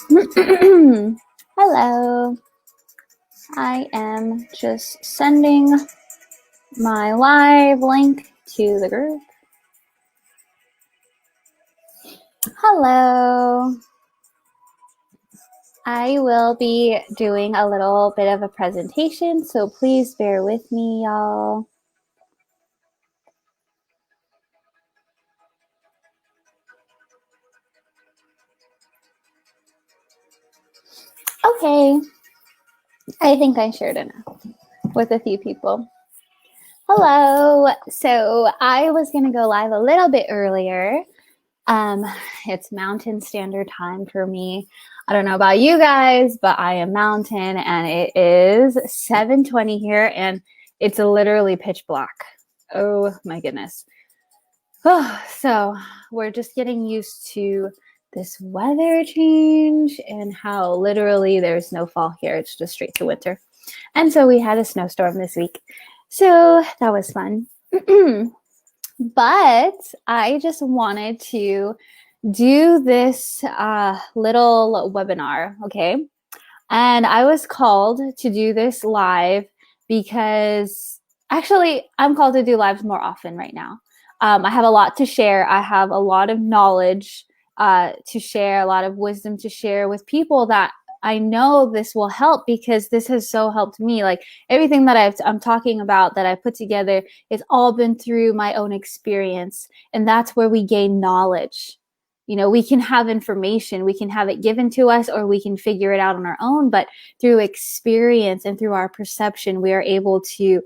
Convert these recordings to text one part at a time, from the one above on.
Hello. I am just sending my live link to the group. Hello. I will be doing a little bit of a presentation, so please bear with me, y'all. Okay. I think I shared enough with a few people. Hello. So I was going to go live a little bit earlier. It's Mountain Standard Time for me. I don't know about you guys, but I am Mountain, and it is 7:20 here, and it's literally pitch black. Oh my goodness. Oh, so we're just getting used to this weather change and how literally there's no fall here. It's just straight to winter. And so we had a snowstorm this week. So that was fun. But I just wanted to do this little webinar, okay? And I was called to do this live because actually I'm called to do lives more often right now. I have a lot to share. I have a lot of knowledge to share, a lot of wisdom to share with people that I know this will help, because this has so helped me. Like everything that I'm talking about that I put together, it's all been through my own experience. And that's where we gain knowledge. You know, we can have information, we can have it given to us, or we can figure it out on our own. But through experience and through our perception, we are able to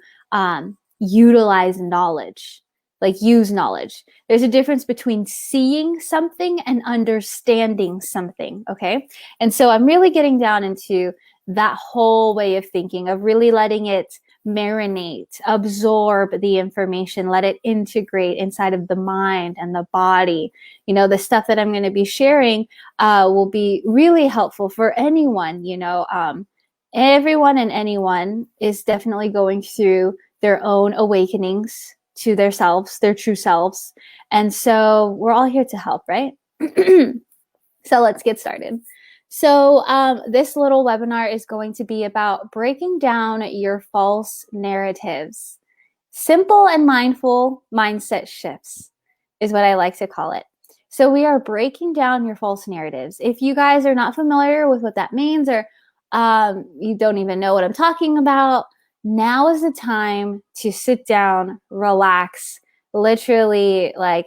utilize knowledge. Like use knowledge. There's a difference between seeing something and understanding something, okay? And so I'm really getting down into that whole way of thinking, of really letting it marinate, absorb the information, let it integrate inside of the mind and the body. You know, the stuff that I'm going to be sharing will be really helpful for anyone. You know, everyone and anyone is definitely going through their own awakenings to their selves, their true selves. And so we're all here to help, right? So let's get started. So this little webinar is going to be about breaking down your false narratives. Simple and mindful mindset shifts is what I like to call it. So we are breaking down your false narratives. If you guys are not familiar with what that means, or you don't even know what I'm talking about, now is the time to sit down, relax, literally like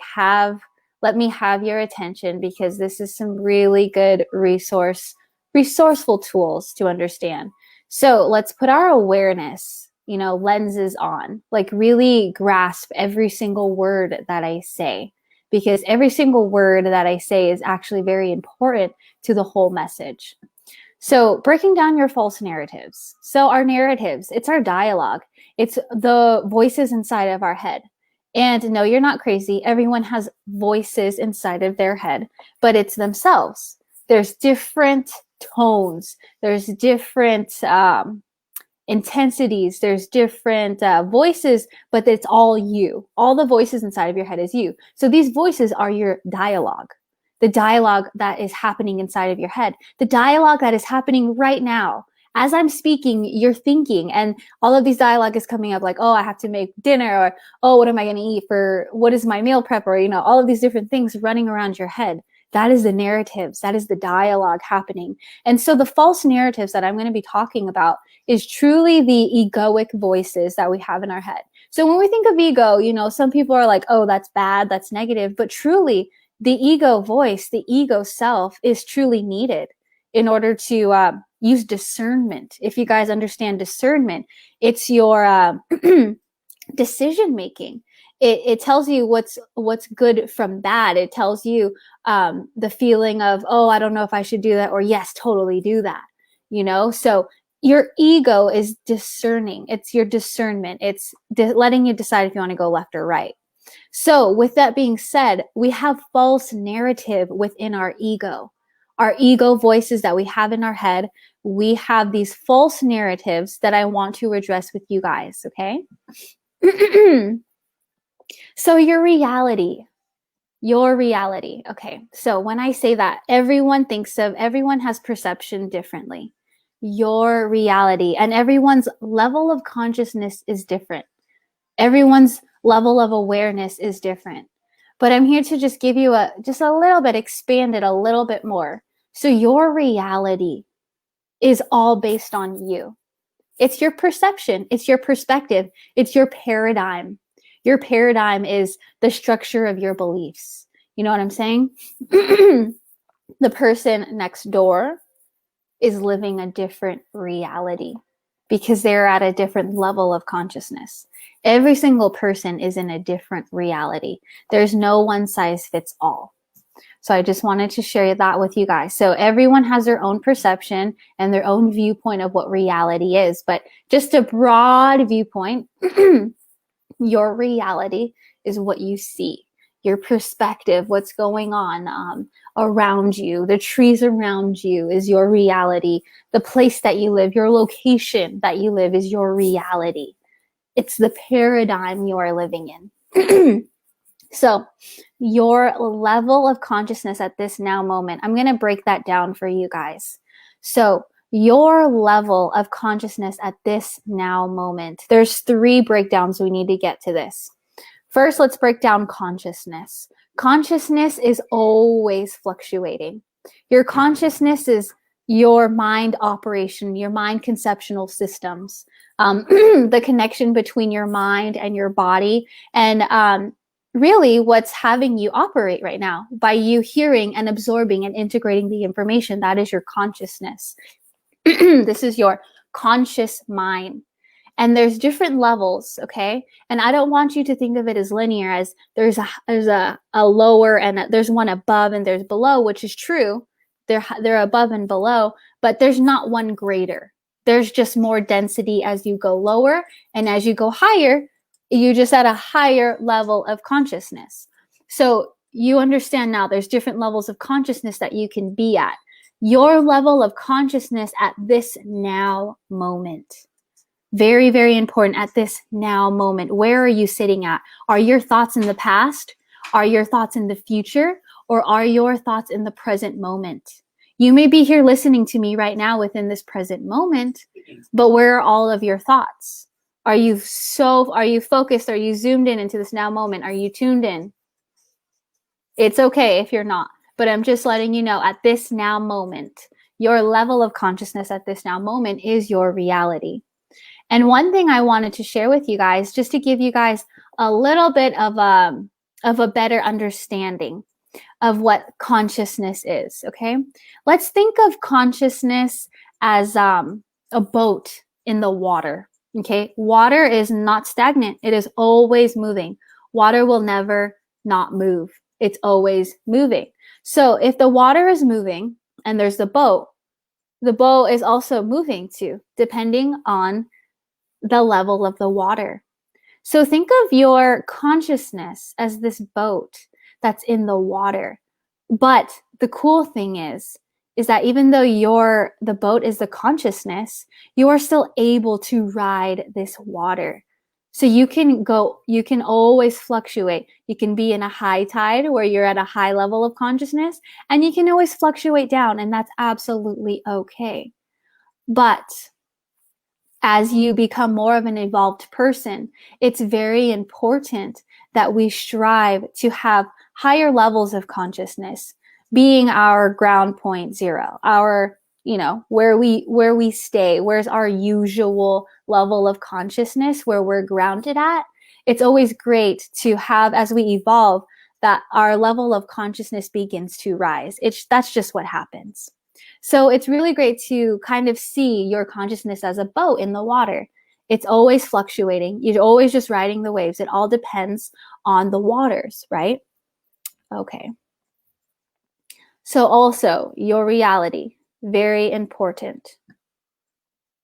let me have your attention, because this is some really good resourceful tools to understand. So let's put our awareness, you know, lenses on, like really grasp every single word that I say, because every single word that I say is actually very important to the whole message. So breaking down your false narratives. So our narratives, it's our dialogue. It's the voices inside of our head. And no, you're not crazy. Everyone has voices inside of their head, but it's themselves. There's different tones. There's different intensities. There's different voices, but it's all you. All the voices inside of your head is you. So these voices are your dialogue. The dialogue that is happening inside of your head, the dialogue that is happening right now. As I'm speaking, you're thinking, and all of these dialogue is coming up like, oh, I have to make dinner, or, oh, what am I going to eat for, what is my meal prep, or, you know, all of these different things running around your head. That is the narratives. That is the dialogue happening. And so the false narratives that I'm going to be talking about is truly the egoic voices that we have in our head. So when we think of ego, you know, some people are like, oh, that's bad, that's negative, but truly, the ego voice, the ego self is truly needed in order to use discernment. If you guys understand discernment, it's your decision making. It tells you what's good from bad. It tells you the feeling of, oh, I don't know if I should do that, or yes, totally do that. You know, so your ego is discerning. It's your discernment. It's letting you decide if you want to go left or right. So with that being said, we have false narrative within our ego voices that we have in our head. We have these false narratives that I want to address with you guys, okay? So your reality, Your reality. Okay. So when I say that, everyone has perception differently. Your reality, and everyone's level of consciousness is different. Everyone's level of awareness is different. But I'm here to just give you just a little bit, expand it a little bit more. So your reality is all based on you. It's your perception, it's your perspective, it's your paradigm. Your paradigm is the structure of your beliefs. You know what I'm saying? The person next door is living a different reality because they're at a different level of consciousness. Every single person is in a different reality. There's no one size fits all. So I just wanted to share that with you guys. So everyone has their own perception and their own viewpoint of what reality is, but just a broad viewpoint, your reality is what you see, your perspective, what's going on around you. The trees around you is your reality. The place that you live, your location that you live is your reality. It's the paradigm you are living in. So your level of consciousness at this now moment, I'm going to break that down for you guys. So your level of consciousness at this now moment, there's 3 breakdowns we need to get to this. First, let's break down consciousness. Consciousness is always fluctuating. Your consciousness is your mind operation, your mind conceptual systems, the connection between your mind and your body, and really what's having you operate right now by you hearing and absorbing and integrating the information. That is your consciousness. This is your conscious mind. And there's different levels, okay? And I don't want you to think of it as linear, as there's a lower and there's one above and there's below, which is true. They're above and below, but there's not one greater. There's just more density as you go lower, and as you go higher, you just at a higher level of consciousness. So you understand now there's different levels of consciousness that you can be at. Your level of consciousness at this now moment. Very, very important at this now moment. Where are you sitting at? Are your thoughts in the past? Are your thoughts in the future? Or are your thoughts in the present moment? You may be here listening to me right now within this present moment, but where are all of your thoughts? Are you focused? Are you zoomed in into this now moment? Are you tuned in? It's okay if you're not, but I'm just letting you know at this now moment, your level of consciousness at this now moment is your reality. And one thing I wanted to share with you guys, just to give you guys a little bit of a better understanding of what consciousness is, okay? Let's think of consciousness as a boat in the water, okay? Water is not stagnant. It is always moving. Water will never not move. It's always moving. So if the water is moving and there's the boat is also moving too, depending on the level of the water. So think of your consciousness as this boat that's in the water. But the cool thing is that even though the boat is the consciousness, you are still able to ride this water. So you can always fluctuate. You can be in a high tide where you're at a high level of consciousness, and you can always fluctuate down, and that's absolutely okay. But as you become more of an evolved person, it's very important that we strive to have higher levels of consciousness, being our ground point zero, our, where we stay, where's our usual level of consciousness, where we're grounded at. It's always great to have, as we evolve, that our level of consciousness begins to rise. That's just what happens. So it's really great to kind of see your consciousness as a boat in the water. It's always fluctuating. You're always just riding the waves. It all depends on the waters, right? Okay. So also your reality, very important.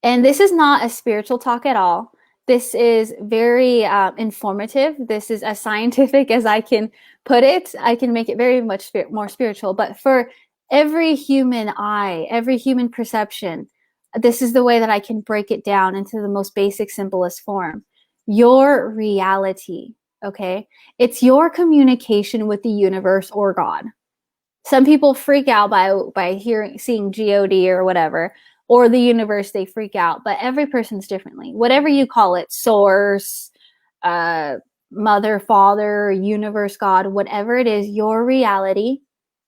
And this is not a spiritual talk at all. This is very informative. This is as scientific as I can put it. I can make it very much more spiritual, but for every human eye, every human perception, this is the way that I can break it down into the most basic, simplest form. Your reality, okay? It's your communication with the universe or God. Some people freak out by seeing God or whatever, or the universe, they freak out, but every person's differently. Whatever you call it, source, uh, mother, father, universe, God, whatever it is, your reality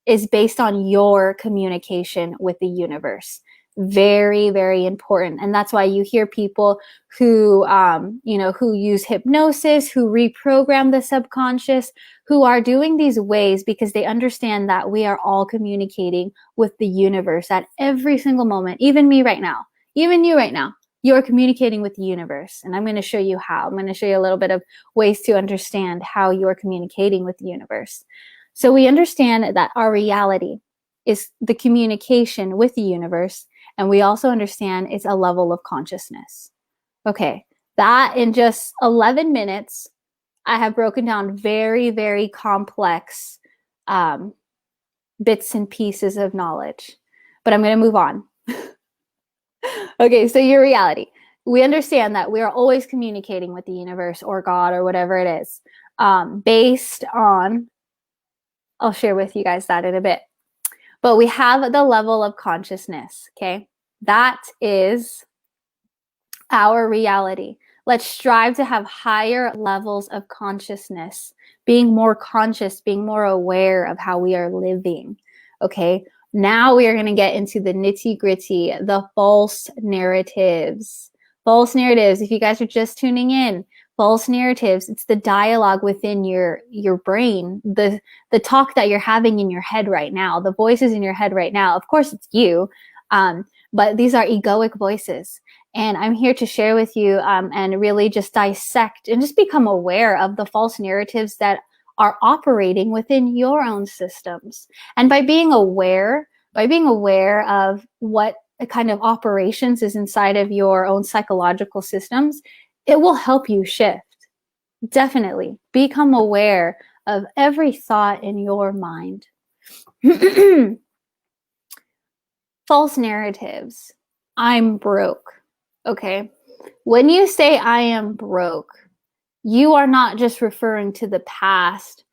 is based on your communication with the universe. Very, very important. And that's why you hear people who, who use hypnosis, who reprogram the subconscious, who are doing these ways because they understand that we are all communicating with the universe at every single moment. Even me right now, even you right now, you're communicating with the universe. And I'm going to show you how. I'm going to show you a little bit of ways to understand how you're communicating with the universe. So we understand that our reality is the communication with the universe. And we also understand it's a level of consciousness. Okay, that in just 11 minutes, I have broken down very, very complex bits and pieces of knowledge. But I'm going to move on. Okay, so your reality. We understand that we are always communicating with the universe or God or whatever it is, based on, I'll share with you guys that in a bit. But we have the level of consciousness, okay? That is our reality. Let's strive to have higher levels of consciousness, being more conscious, being more aware of how we are living, okay? Now we are going to get into the nitty gritty, the false narratives. False narratives, if you guys are just tuning in, false narratives, it's the dialogue within your brain, the talk that you're having in your head right now, the voices in your head right now. Of course, it's you, but these are egoic voices. And I'm here to share with you and really just dissect and just become aware of the false narratives that are operating within your own systems. And by being aware of what kind of operations is inside of your own psychological systems, it will help you shift. Definitely become aware of every thought in your mind. False narratives. I'm broke. Okay. When you say I am broke, you are not just referring to the past,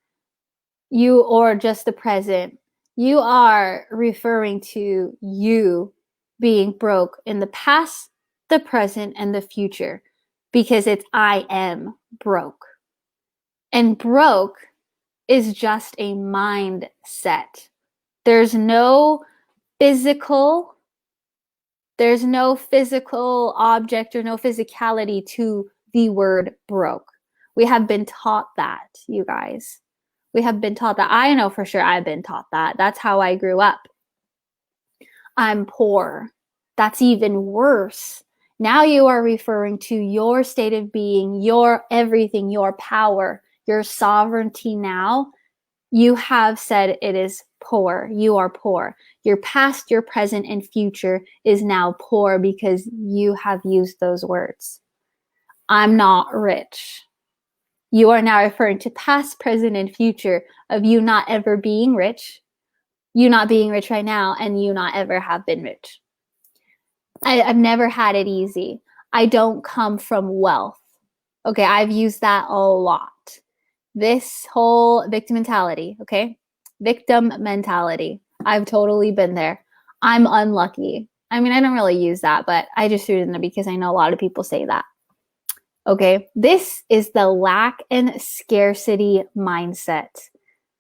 or just the present. You are referring to you being broke in the past, the present, and the future, because it's I am broke. And broke is just a mindset. There's no physical object or no physicality to the word broke. We have been taught that, you guys. We have been taught that. I know for sure I've been taught that. That's how I grew up. I'm poor. That's even worse. Now you are referring to your state of being, your everything, your power, your sovereignty now. You have said it is poor. You are poor. Your past, your present, and future is now poor because you have used those words. I'm not rich. You are now referring to past, present, and future of you not ever being rich, you not being rich right now, and you not ever have been rich. I've never had it easy. I don't come from wealth. Okay, I've used that a lot. This whole victim mentality, okay? Victim mentality. I've totally been there. I'm unlucky. I mean, I don't really use that, but I just threw it in there because I know a lot of people say that. Okay, this is the lack and scarcity mindset.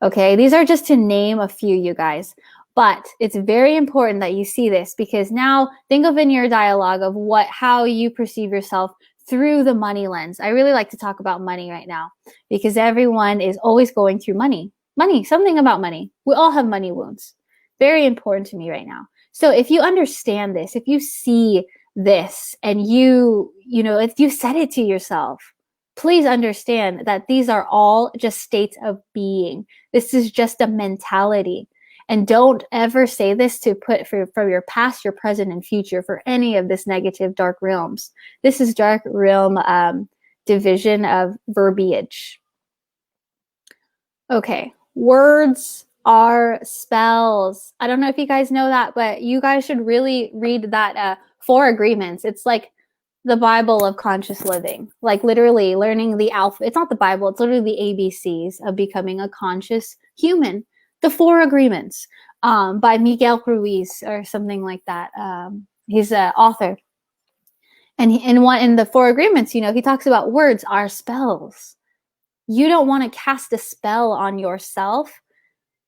Okay, these are just to name a few, you guys. But it's very important that you see this because now think of in your dialogue of how you perceive yourself through the money lens. I really like to talk about money right now because everyone is always going through money. Money, something about money. We all have money wounds. Very important to me right now. So if you understand this, if you see this and if you said it to yourself, please understand that these are all just states of being. This is just a mentality. And don't ever say this to put for your past, your present, and future for any of this negative dark realms. This is dark realm division of verbiage. Okay, words are spells. I don't know if you guys know that, but you guys should really read that 4 agreements. It's like the Bible of conscious living, like literally learning the alpha. It's not the Bible, it's literally the ABCs of becoming a conscious human. The Four Agreements by Miguel Ruiz or something like that. He's an author. And in the Four Agreements, he talks about words are spells. You don't want to cast a spell on yourself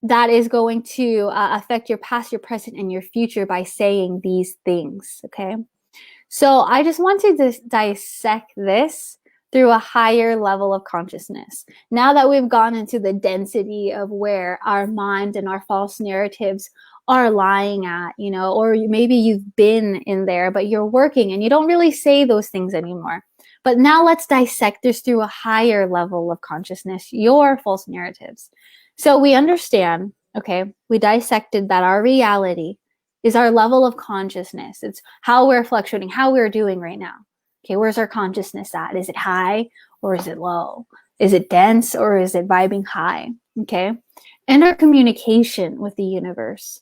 that is going to affect your past, your present, and your future by saying these things, okay? So I just want to dissect this through a higher level of consciousness. Now that we've gone into the density of where our mind and our false narratives are lying at, or maybe you've been in there, but you're working and you don't really say those things anymore. But now let's dissect this through a higher level of consciousness, your false narratives. So we understand, okay, we dissected that our reality is our level of consciousness. It's how we're fluctuating, how we're doing right now. Okay, where's our consciousness at? Is it high or is it low? Is it dense or is it vibing high? Okay, and our communication with the universe.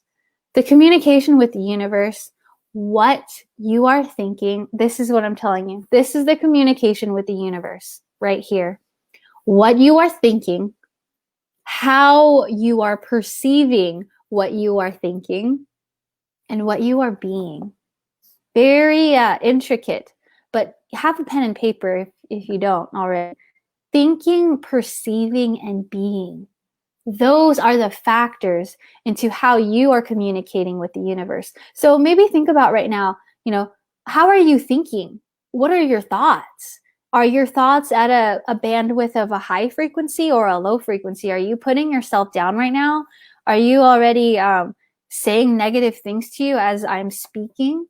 The communication with the universe, what you are thinking, this is what I'm telling you. This is the communication with the universe right here. What you are thinking, how you are perceiving what you are thinking, and what you are being. Very intricate, but have a pen and paper if you don't already. Thinking, perceiving, and being. Those are the factors into how you are communicating with the universe. So maybe think about right now, how are you thinking? What are your thoughts? Are your thoughts at a bandwidth of a high frequency or a low frequency? Are you putting yourself down right now? Are you already saying negative things to you as I'm speaking?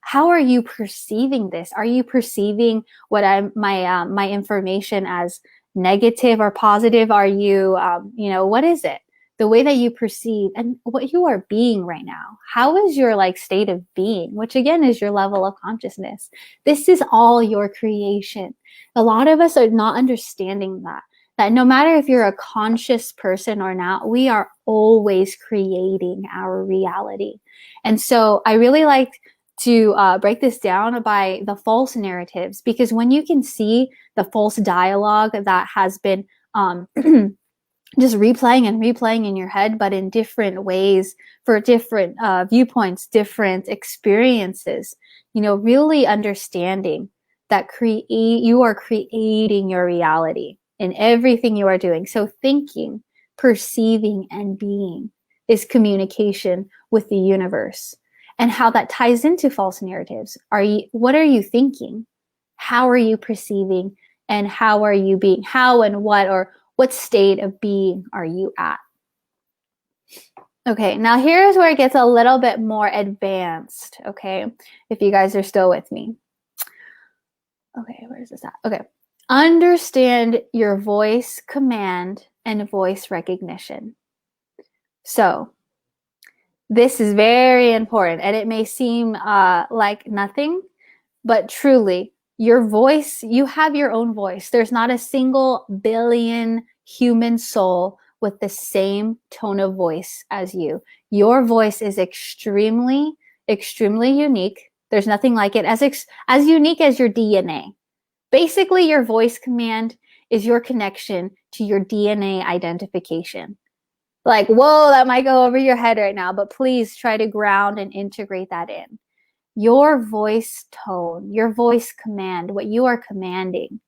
How are you perceiving this? Are you perceiving what my information as negative or positive? Are you, what is it? The way that you perceive and what you are being right now. How is your state of being, which again is your level of consciousness. This is all your creation. A lot of us are not understanding that no matter if you're a conscious person or not, we are always creating our reality. And so I really like to break this down by the false narratives, because when you can see the false dialogue that has been just replaying and replaying in your head, but in different ways for different viewpoints, different experiences, really understanding that you are creating your reality in everything you are doing. So thinking, perceiving, and being is communication with the universe. And how that ties into false narratives. What are you thinking? How are you perceiving? And how are you being? How and what, or what state of being are you at? Okay, now here's where it gets a little bit more advanced, okay? If you guys are still with me. Okay, where is this at? Okay. Understand your voice command and voice recognition. So, this is very important, and it may seem like nothing, but truly, your voice, you have your own voice. There's not a single billion human soul with the same tone of voice as you. Your voice is extremely, extremely unique. There's nothing like it, as unique as your DNA. Basically, your voice command is your connection to your DNA identification. Whoa, that might go over your head right now, but please try to ground and integrate that in. Your voice tone, your voice command, what you are commanding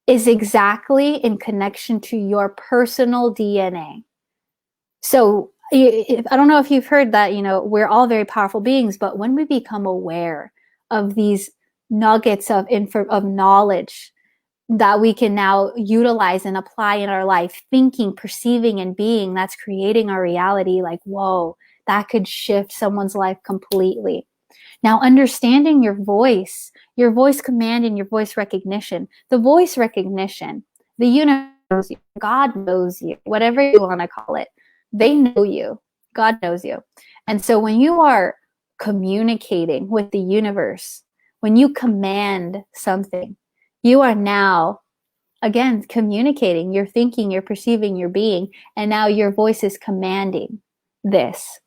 is exactly in connection to your personal DNA. So I don't know if you've heard that, we're all very powerful beings, but when we become aware of these nuggets of knowledge that we can now utilize and apply in our life, thinking, perceiving, and being, that's creating our reality, whoa, that could shift someone's life completely. Now, understanding your voice command and your voice recognition. The voice recognition, the universe knows you, God knows you, whatever you want to call it. They know you. God knows you. And so when you are communicating with the universe, when you command something, you are now, again, communicating. You're thinking, you're perceiving, you're being, and now your voice is commanding this.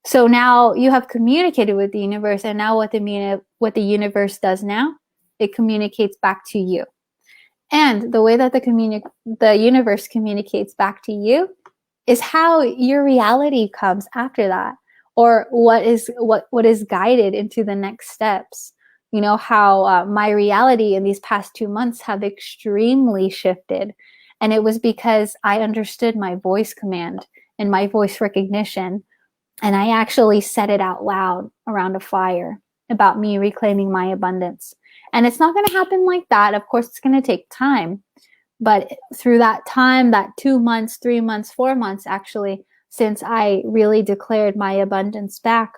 So now you have communicated with the universe, and now what the universe does now, it communicates back to you. And the way that the universe communicates back to you is how your reality comes after that, or what is guided into the next steps. You know how my reality in these past 2 months have extremely shifted, and it was because I understood my voice command and my voice recognition, and I actually said it out loud around a fire about me reclaiming my abundance. And it's not going to happen like that. Of course, it's going to take time. But through that time, that 2 months, 3 months, 4 months, actually, since I really declared my abundance back,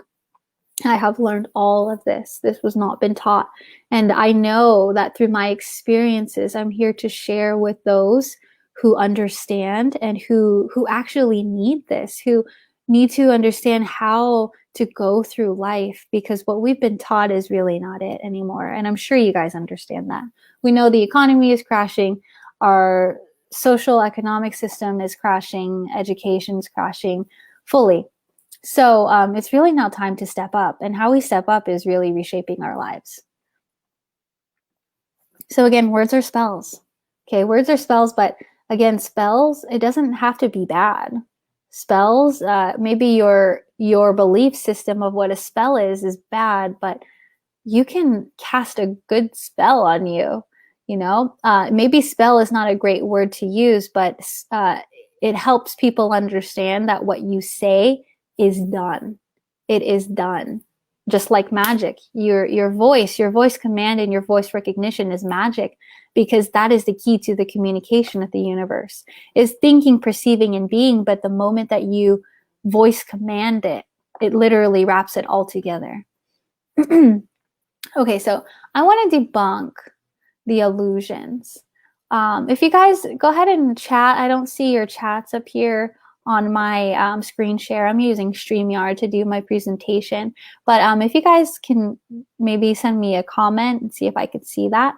I have learned all of this. This was not been taught. And I know that through my experiences, I'm here to share with those who understand and who actually need this, who need to understand how to go through life, because what we've been taught is really not it anymore. And I'm sure you guys understand that. We know the economy is crashing. Our social economic system is crashing. Education's crashing fully. So it's really now time to step up. And how we step up is really reshaping our lives. So again, words are spells. Okay, words are spells, but again, spells, it doesn't have to be bad. Spells, maybe your belief system of what a spell is bad, but you can cast a good spell on you. You know, maybe spell is not a great word to use, but it helps people understand that what you say is done. It is done. Just like magic, your voice command and your voice recognition is magic, because that is the key to the communication of the universe, is thinking, perceiving, and being. But the moment that you voice command it, it literally wraps it all together. Okay, so I want to debunk the illusions. If you guys go ahead and chat, I don't see your chats up here on my screen share. I'm using StreamYard to do my presentation. But if you guys can maybe send me a comment and see if I could see that.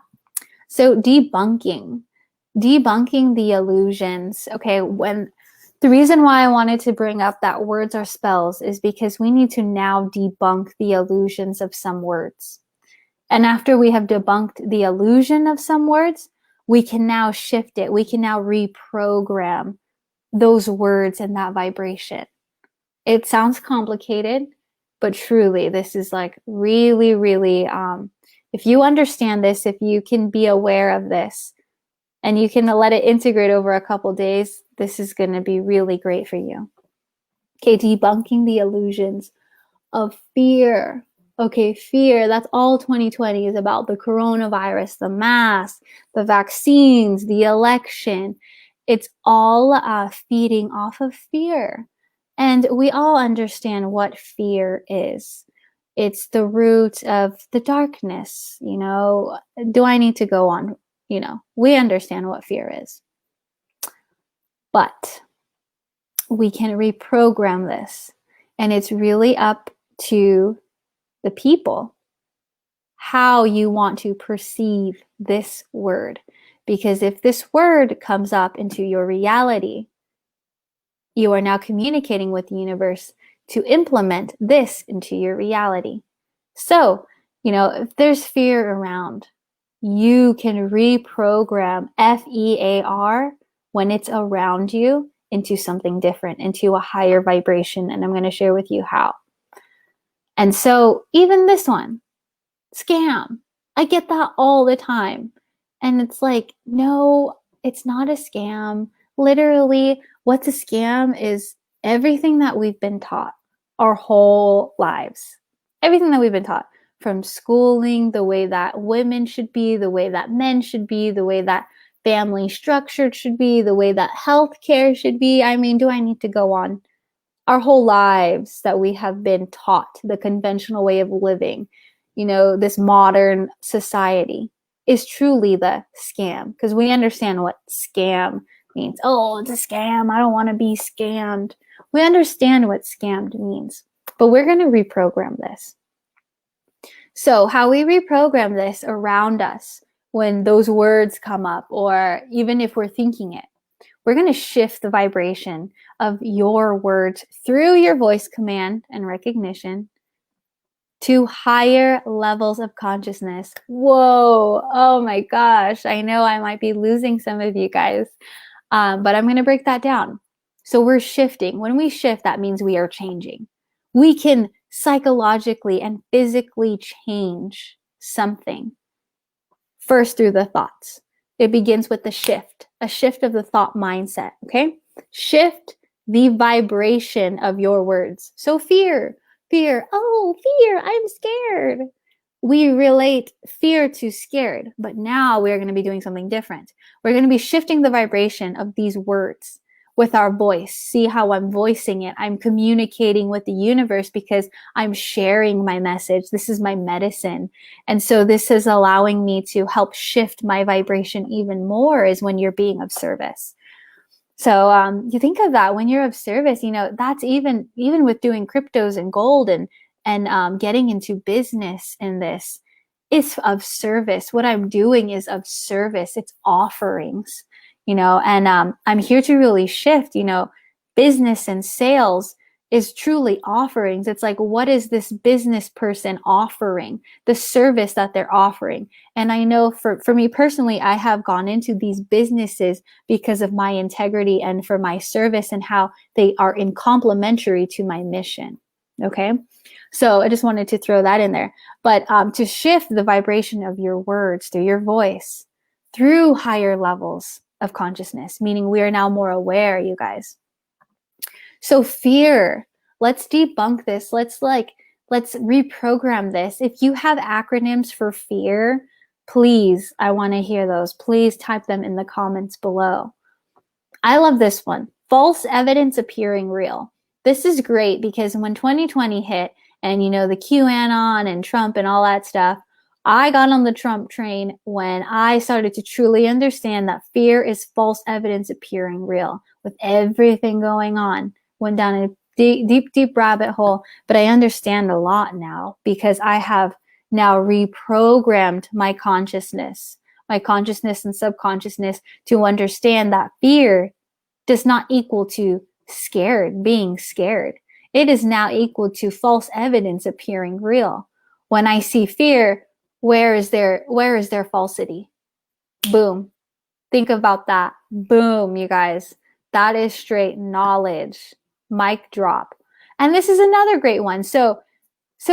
So debunking the illusions. Okay, the reason why I wanted to bring up that words are spells is because we need to now debunk the illusions of some words. And after we have debunked the illusion of some words, we can now shift it. We can now reprogram those words and that vibration. It sounds complicated, but truly, this is like really, really, if you understand this, if you can be aware of this, and you can let it integrate over a couple days, this is going to be really great for you. Okay, debunking the illusions of fear. Okay, fear, that's all 2020 is about: the coronavirus, the mask, the vaccines, the election. It's all feeding off of fear. And we all understand what fear is. It's the root of the darkness. You know, do I need to go on? You know, we understand what fear is. But we can reprogram this. And it's really up to the people how you want to perceive this word. Because if this word comes up into your reality, you are now communicating with the universe to implement this into your reality. So, you know, if there's fear around, you can reprogram FEAR when it's around you into something different, into a higher vibration. And I'm going to share with you how. And so even this one, scam, I get that all the time. And it's like, no, it's not a scam. Literally, what's a scam is everything that we've been taught our whole lives. Everything that we've been taught, from schooling, the way that women should be, the way that men should be, the way that family structured should be, the way that healthcare should be. I mean, do I need to go on? Our whole lives that we have been taught the conventional way of living, you know, this modern society is truly the scam, because we understand what scam means. Oh, it's a scam. I don't want to be scammed. We understand what scammed means, but we're going to reprogram this. So how we reprogram this around us when those words come up, or even if we're thinking it, we're going to shift the vibration of your words through your voice command and recognition to higher levels of consciousness. Whoa. Oh my gosh. I know I might be losing some of you guys, but I'm going to break that down. So we're shifting. When we shift, that means we are changing. We can psychologically and physically change something first through the thoughts. It begins with the shift, a shift of the thought mindset. Okay. Shift the vibration of your words. So fear, oh, fear, I'm scared. We relate fear to scared, but now we're going to be doing something different. We're going to be shifting the vibration of these words with our voice. See how I'm voicing it. I'm communicating with the universe because I'm sharing my message. This is my medicine. And so this is allowing me to help shift my vibration even more is when you're being of service. So you think of that when you're of service, that's even with doing cryptos and gold and getting into business in this, it's of service. What I'm doing is of service. It's offerings, and I'm here to really shift, business and sales is truly offerings. It's like, what is this business person offering? The service that they're offering. And I know for me personally, I have gone into these businesses because of my integrity and for my service and how they are in complementary to my mission. Okay. So I just wanted to throw that in there. But to shift the vibration of your words through your voice, through higher levels of consciousness, meaning we are now more aware, you guys. So fear, let's debunk this. Let's reprogram this. If you have acronyms for fear, please, I want to hear those. Please type them in the comments below. I love this one. False evidence appearing real. This is great because when 2020 hit and, the QAnon and Trump and all that stuff, I got on the Trump train when I started to truly understand that fear is false evidence appearing real with everything going on. Went down a deep rabbit hole, but I understand a lot now because I have now reprogrammed my consciousness and subconsciousness to understand that fear does not equal to being scared. It is now equal to false evidence appearing real. When I see fear, where is their falsity? Boom. Think about that. Boom, you guys. That is straight knowledge. Mic drop. And this is another great one. So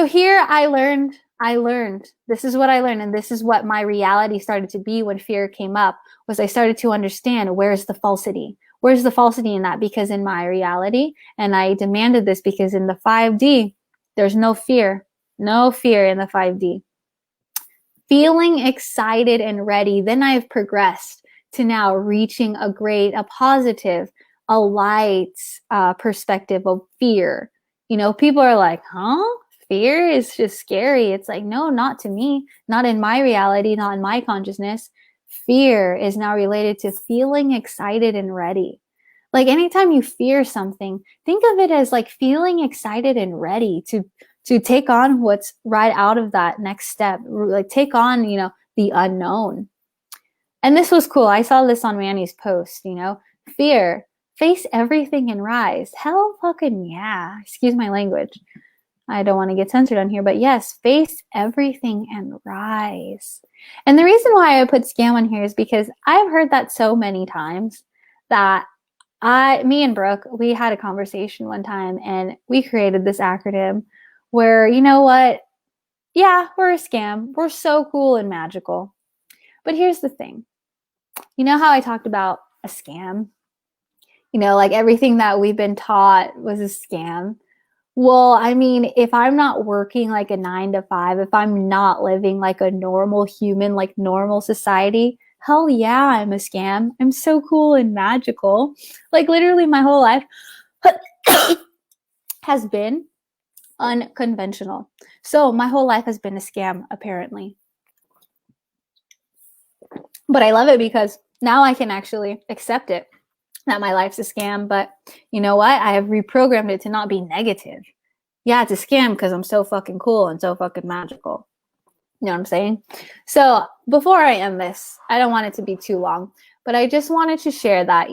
here I learned, this is what I learned. And this is what my reality started to be when fear came up, was I started to understand where's the falsity? Where's the falsity in that? Because in my reality, and I demanded this because in the 5D, there's no fear in the 5D. Feeling excited and ready, then I've progressed to now reaching a positive, a light perspective of fear. People are like, huh? Fear is just scary. It's like, no, not to me, not in my reality, not in my consciousness. Fear is now related to feeling excited and ready. Like anytime you fear something, think of it as like feeling excited and ready to take on what's right out of that next step, like take on, the unknown. And this was cool. I saw this on Manny's post, fear, face everything and rise. Hell fucking yeah. Excuse my language. I don't want to get censored on here, but yes, face everything and rise. And the reason why I put scam on here is because I've heard that so many times that me and Brooke, we had a conversation one time and we created this acronym where, you know what? Yeah, we're a scam. We're so cool and magical. But here's the thing. You know how I talked about a scam? Like everything that we've been taught was a scam. Well, I mean, if I'm not working like a 9 to 5, if I'm not living like a normal human, like normal society, hell yeah, I'm a scam. I'm so cool and magical. Like literally my whole life has been unconventional. So my whole life has been a scam, apparently. But I love it because now I can actually accept it, that my life's a scam. But you know what? I have reprogrammed it to not be negative. Yeah, it's a scam because I'm so fucking cool and so fucking magical. You know what I'm saying? So before I end this, I don't want it to be too long, but I just wanted to share that,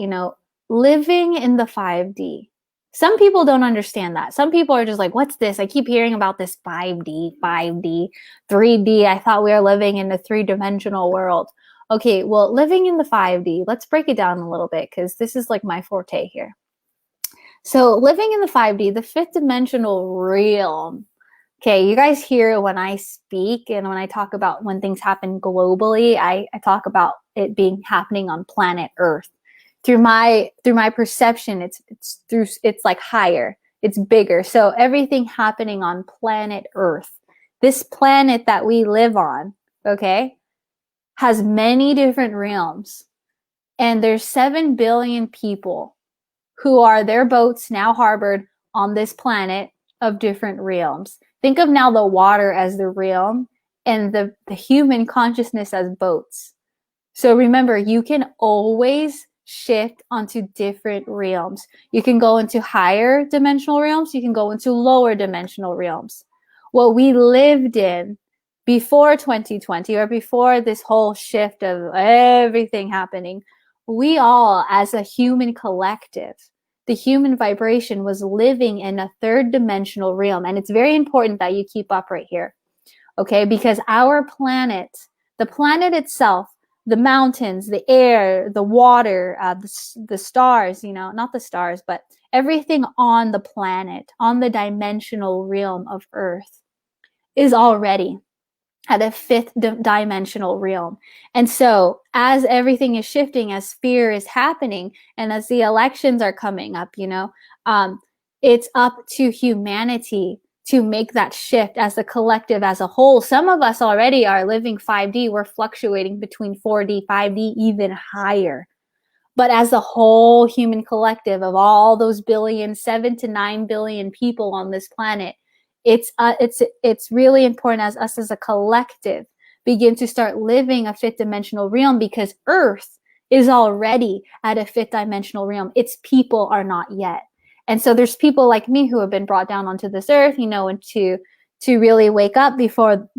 living in the 5D. Some people don't understand that. Some people are just like, what's this? I keep hearing about this 5D, 5D, 3D. I thought we were living in a three-dimensional world. Okay, well, living in the 5D, let's break it down a little bit because this is like my forte here. So, living in the 5D, the fifth dimensional realm. Okay, you guys hear when I speak and when I talk about when things happen globally, I talk about it being happening on planet Earth. Through my perception, it's like higher, it's bigger. So everything happening on planet Earth, this planet that we live on, okay, has many different realms, and there's 7 billion people who are their boats now harbored on this planet of different realms. Think of now the water as the realm and the human consciousness as boats. So remember, you can always shift onto different realms. You can go into higher dimensional realms, you can go into lower dimensional realms. What we lived in before 2020 or before this whole shift of everything happening, we all, as a human collective, the human vibration was living in a third dimensional realm. And it's very important that you keep up right here, okay? Because our planet, the planet itself, the mountains, the air, the water, the stars, you know, not the stars, but everything on the planet, on the dimensional realm of Earth, is already at a fifth dimensional realm. And so as everything is shifting, as fear is happening, and as the elections are coming up, you know, it's up to humanity to make that shift as a collective, as a whole. Some of us already are living 5D. We're fluctuating between 4D, 5D, even higher. But as a whole human collective of all those billion, 7 to 9 billion people on this planet, it's really important as us as a collective begin to start living a fifth dimensional realm, because Earth is already at a fifth dimensional realm. Its people are not yet. And so there's people like me who have been brought down onto this earth, you know, and to really wake up before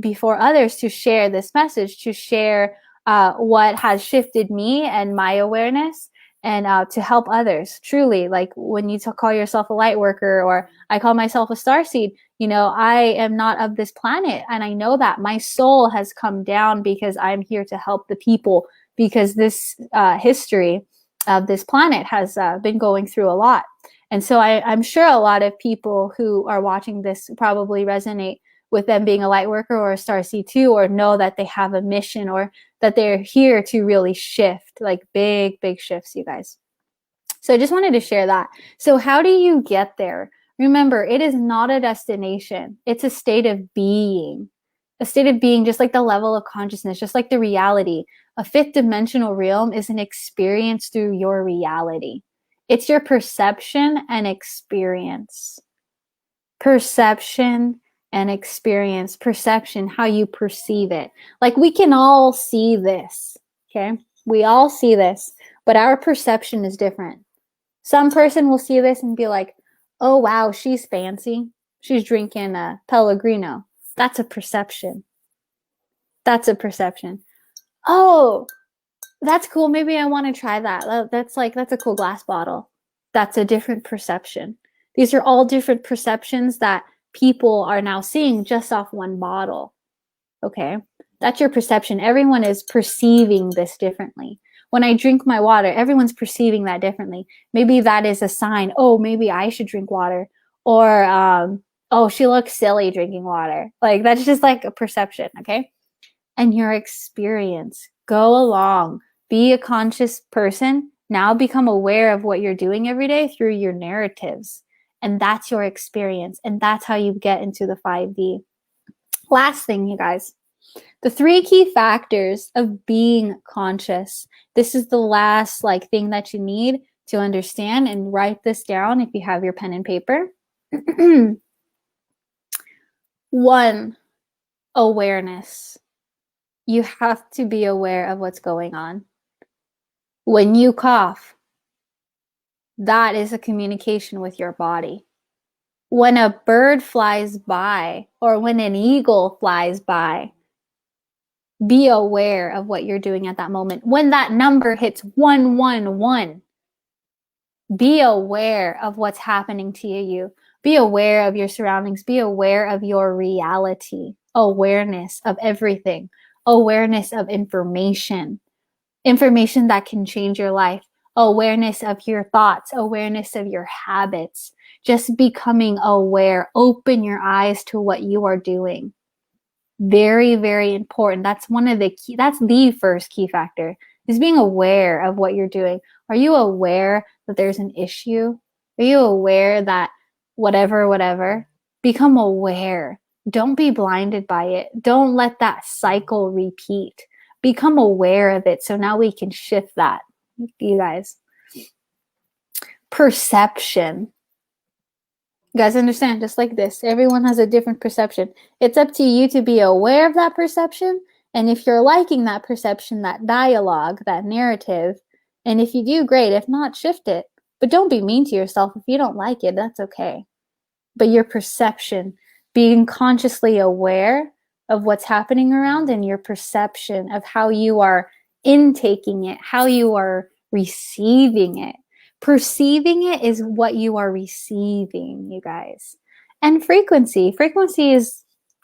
others, to share this message, to share what has shifted me and my awareness, and to help others. Truly, like when you call yourself a light worker, or I call myself a starseed, you know, I am not of this planet, and I know that my soul has come down because I'm here to help the people, because this history of this planet has been going through a lot. And so I'm sure a lot of people who are watching this probably resonate with them being a light worker or a starseed too, or know that they have a mission, or that they're here to really shift, like big shifts, you guys. So I just wanted to share that. So how do you get there? Remember, it is not a destination. It's a state of being. A state of being, just like the level of consciousness, just like the reality. A fifth dimensional realm is an experience through your reality. It's your perception and experience. Perception and experience. Perception, how you perceive it. Like we can all see this, okay? We all see this, but our perception is different. Some person will see this and be like, oh, wow, she's fancy. She's drinking a Pellegrino. That's a perception. That's a perception. Oh, that's cool. Maybe I want to try that. That's a cool glass bottle. That's a different perception. These are all different perceptions that people are now seeing just off one bottle. Okay, that's your perception. Everyone is perceiving this differently. When I drink my water, everyone's perceiving that differently. Maybe that is a sign, oh, maybe I should drink water. Or, oh, she looks silly drinking water. Like, that's just like a perception, okay? And your experience. Go along. Be a conscious person. Now become aware of what you're doing every day through your narratives. And that's your experience. And that's how you get into the 5D. Last thing, you guys. The 3 key factors of being conscious. This is the last thing that you need to understand, and write this down if you have your pen and paper. 1, awareness. You have to be aware of what's going on. When you cough, that is a communication with your body. When a bird flies by, or when an eagle flies by, be aware of what you're doing at that moment. When that number hits 111, Be aware of what's happening to you. Be aware of your surroundings. Be aware of your reality. Awareness of everything. Awareness of information. Information that can change your life. Awareness of your thoughts. Awareness of your habits. Just becoming aware. Open your eyes to what you are doing. Very, very important. That's the first key factor, is being aware of what you're doing. Are you aware that there's an issue? Are you aware that whatever? Become aware. Don't be blinded by it. Don't let that cycle repeat. Become aware of it so now we can shift that. You guys. Perception. You guys understand? Just like this, everyone has a different perception. It's up to you to be aware of that perception. And if you're liking that perception, that dialogue, that narrative, and if you do, great. If not, shift it. But don't be mean to yourself. If you don't like it, that's okay. But your perception, being consciously aware of what's happening around, and your perception of how you are intaking it, how you are receiving it. Perceiving it is what you are receiving, you guys. And frequency is,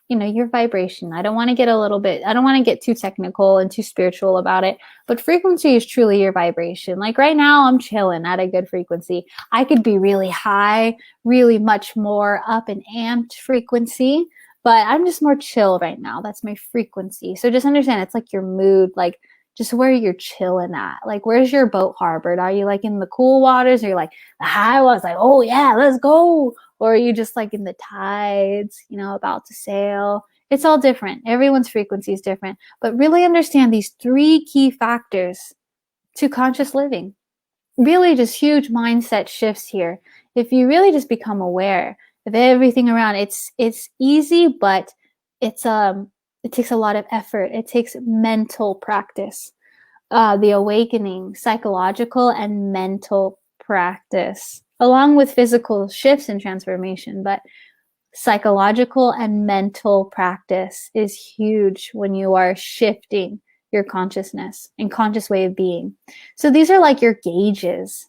your vibration. I don't want to get too technical and too spiritual about it, but frequency is truly your vibration. Like right now, I'm chilling at a good frequency. I could be really high, really much more up and amped frequency, but I'm just more chill right now. That's my frequency. So just understand, it's like your mood, like just where you're chilling at. Like, where's your boat harbored? Are you like in the cool waters? Or you're like the high ones, like, oh yeah, let's go. Or are you just like in the tides, about to sail? It's all different. Everyone's frequency is different. But really understand these 3 key factors to conscious living. Really just huge mindset shifts here. If you really just become aware of everything around, it's easy, but it takes a lot of effort. It takes mental practice. The awakening, psychological and mental practice, along with physical shifts and transformation. But psychological and mental practice is huge when you are shifting your consciousness and conscious way of being. So these are like your gauges.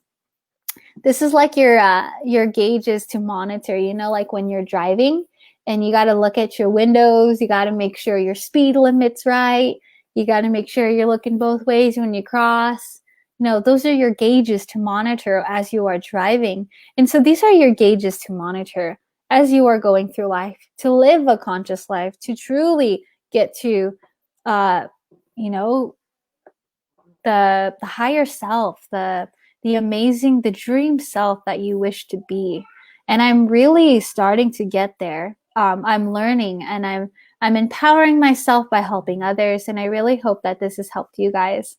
This is like your gauges to monitor, like when you're driving and you got to look at your windows, you got to make sure your speed limit's right. You got to make sure you're looking both ways when you cross. Those are your gauges to monitor as you are driving. And so these are your gauges to monitor as you are going through life, to live a conscious life, to truly get to, the higher self, the amazing, the dream self that you wish to be. And I'm really starting to get there. I'm learning, and I'm empowering myself by helping others. And I really hope that this has helped you guys.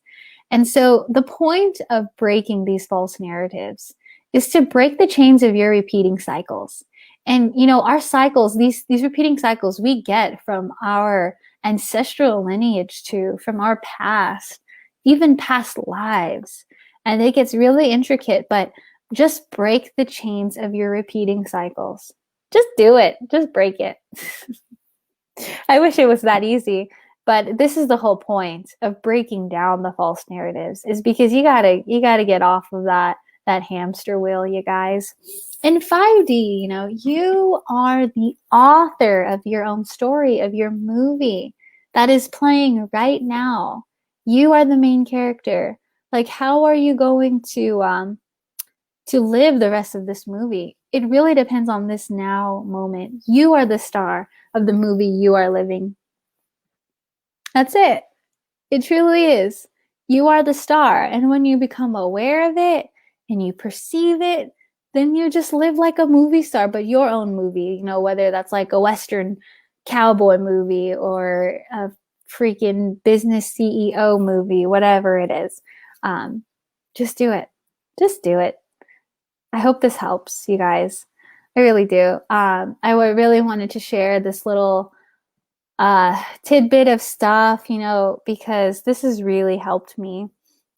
And so the point of breaking these false narratives is to break the chains of your repeating cycles. And, our cycles, these repeating cycles we get from our ancestral lineage too, from our past, even past lives. And it gets really intricate, but just break the chains of your repeating cycles. Just do it. Just break it. I wish it was that easy, but this is the whole point of breaking down the false narratives, is because you gotta get off of that hamster wheel, you guys. In 5D, you are the author of your own story, of your movie that is playing right now. You are the main character. Like, how are you going to live the rest of this movie? It really depends on this now moment. You are the star of the movie you are living. That's it. It truly is. You are the star. And when you become aware of it and you perceive it, then you just live like a movie star, but your own movie, whether that's like a Western cowboy movie or a freaking business CEO movie, whatever it is. Just do it. Just do it. I hope this helps, you guys. I really do. I really wanted to share this little tidbit of stuff, because this has really helped me.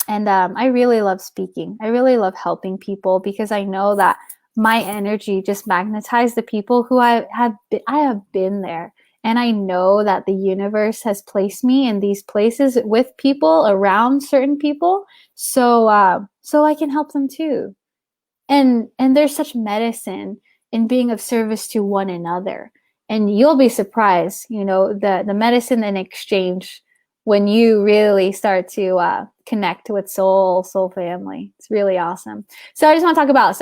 And I really love speaking. I really love helping people, because I know that my energy just magnetizes the people who I have been there. And I know that the universe has placed me in these places with people, around certain people, so I can help them too. and there's such medicine in being of service to one another. And you'll be surprised, the medicine in exchange when you really start to connect with soul family. It's really awesome. So I just want to talk about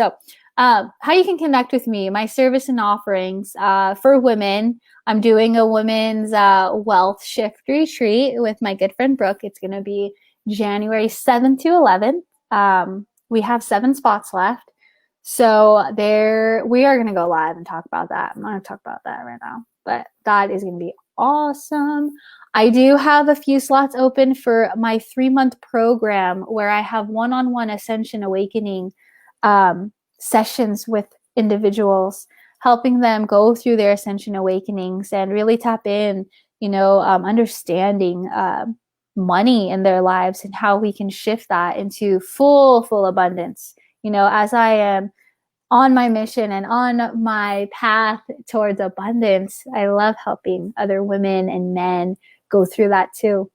how you can connect with me, my service and offerings for women. I'm doing a women's wealth shift retreat with my good friend Brooke. It's going to be January 7th to 11th. We have 7 spots left. So we are going to go live and talk about that. I'm not going to talk about that right now, but that is going to be awesome. I do have a few slots open for my 3-month program where I have one-on-one Ascension Awakening sessions with individuals, helping them go through their Ascension Awakenings and really tap in, understanding money in their lives and how we can shift that into full abundance. As I am on my mission and on my path towards abundance, I love helping other women and men go through that too.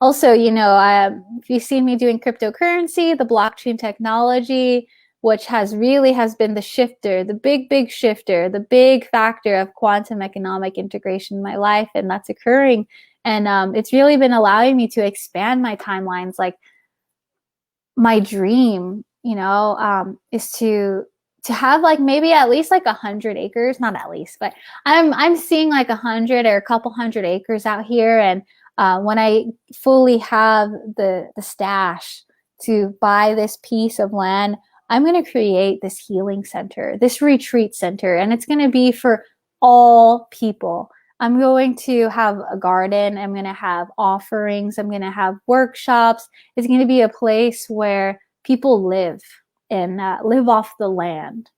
Also, if you've seen me doing cryptocurrency, the blockchain technology, which has been the shifter, the big shifter, the big factor of quantum economic integration in my life, and that's occurring. And it's really been allowing me to expand my timelines. Like, my dream, is to have like maybe at least like 100 acres, not at least, but I'm seeing like 100 or a couple hundred acres out here. And when I fully have the stash to buy this piece of land, I'm going to create this healing center, this retreat center, and it's going to be for all people. I'm going to have a garden. I'm going to have offerings. I'm going to have workshops. It's going to be a place where people live and live off the land,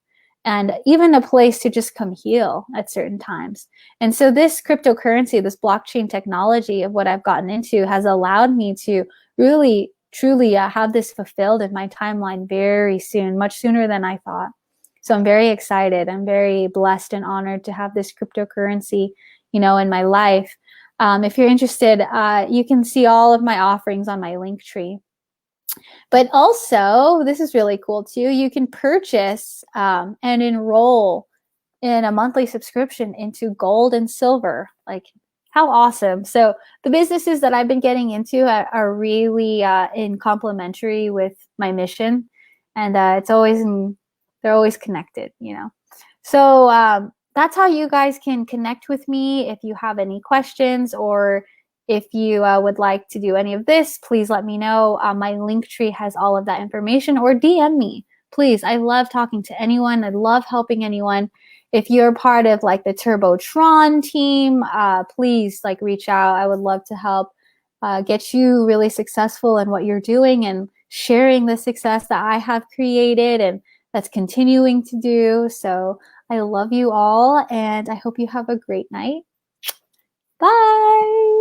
and even a place to just come heal at certain times. And so this cryptocurrency, this blockchain technology of what I've gotten into has allowed me to really, truly have this fulfilled in my timeline very soon, much sooner than I thought. So I'm very excited. I'm very blessed and honored to have this cryptocurrency, in my life. If you're interested, you can see all of my offerings on my Linktree. But also, this is really cool too. You can purchase and enroll in a monthly subscription into gold and silver. Like, how awesome. So the businesses that I've been getting into are really in complementary with my mission. And they're always connected, So that's how you guys can connect with me. If you have any questions, or if you would like to do any of this, please let me know. My Linktree has all of that information, or DM me. Please, I love talking to anyone. I love helping anyone. If you're part of like the Turbotron team, please reach out. I would love to help get you really successful in what you're doing and sharing the success that I have created and that's continuing to do. So I love you all, and I hope you have a great night. Bye.